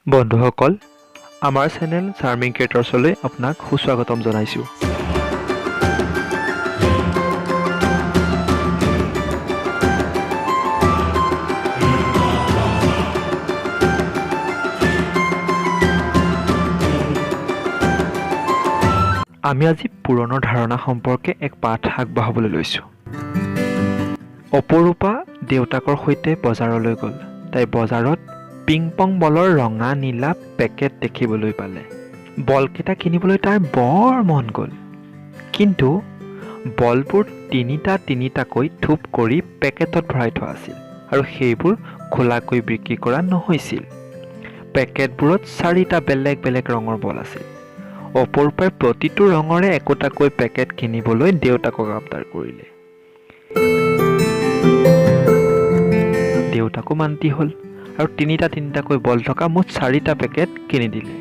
বন্ধুসকল, আমাৰ channel charming ক্ৰিয়েটৰ্ছলৈ আপোনাক সুস্বাগতম জনাইছোঁ। আমি আজি পুৰণৰ ধাৰণা সম্পৰ্কে এক পাঠ আগবঢ়াবলৈ লৈছোঁ। অপৰূপা দেউতাকৰ সৈতে বজাৰলৈ গ'ল। তাই বজাৰত পিং পং বলৰ ৰঙা নীলা পেকেট দেখিবলৈ পালে। বলকেইটা কিনিবলৈ তাৰ বৰ মন গ'ল, কিন্তু বলবোৰ তিনিটাকৈ থোপ কৰি পেকেটত ভৰাই থোৱা আছিল আৰু সেইবোৰ খোলাকৈ বিক্ৰী কৰা নহৈছিল। পেকেটবোৰত 4টা বেলেগ বেলেগ ৰঙৰ বল আছিল। অপৰূপাই প্ৰতিটো ৰঙৰে একোটাকৈ পেকেট কিনিবলৈ দেউতাকক আবদাৰ কৰিলে। দেউতাকো মান্তি হ'ল আৰু তিনিটাকৈ বল থকা মুঠ 4টা পেকেট কিনি দিলে।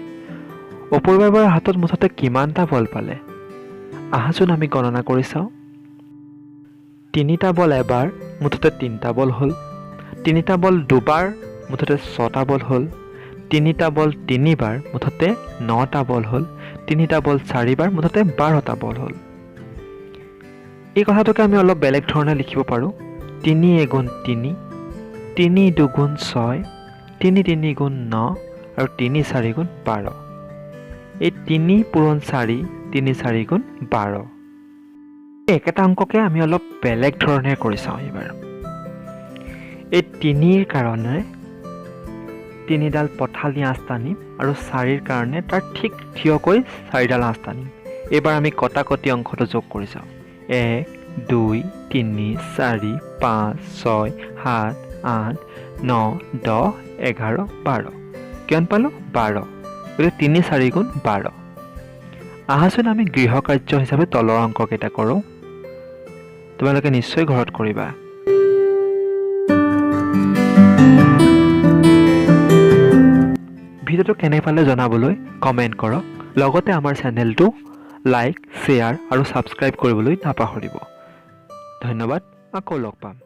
অপূৰ্বাৰ হাতত মুঠতে কিমানটা বল পালে? আহাচোন আমি গণনা কৰি চাওঁ। 3টা বল এবাৰ, মুঠতে 3টা বল হ'ল। 3টা বল দুবাৰ, মুঠতে 6টা বল হ'ল। 3টা বল 3বাৰ, মুঠতে 9টা বল হ'ল। 3টা বল 4বাৰ, মুঠতে 12টা বল হ'ল। এই কথাটোকে আমি অলপ বেলেগ ধৰণে লিখিব পাৰোঁ। 3 এগুণ 3, 3 দুগুণ 6, 3 তিনিগুণ 9 আৰু 3 4গুণ 12। এই 3 পূৰণ 4, 3 4 গুণ 12। একেটা অংককে আমি অলপ বেলেগ ধৰণে কৰি চাওঁ এইবাৰ। এই 3ৰ কাৰণে 3ডাল পঠালি আঁচ টানিম আৰু 4ৰ কাৰণে তাৰ ঠিক থিয়কৈ 4ডাল আঁচ টানিম। এইবাৰ আমি কটাকটি অংশটো যোগ কৰি চাওঁ। 1 2 3 4 5 6 7 8 9 10 11 12। কিমান পালোঁ? 12। গতিকে 3 4 গুণ 12। আহাচোন আমি গৃহ কাৰ্য হিচাপে তলৰ অংককেইটা কৰোঁ। তোমালোকে নিশ্চয় ঘৰত কৰিবা। ভিডিঅ'টো কেনে পালে জনাবলৈ কমেণ্ট কৰক। লগতে আমাৰ চেনেলটো লাইক, শ্বেয়াৰ আৰু ছাবস্ক্ৰাইব কৰিবলৈ নাপাহৰিব। ধন্যবাদ। আকৌ লগ পাম।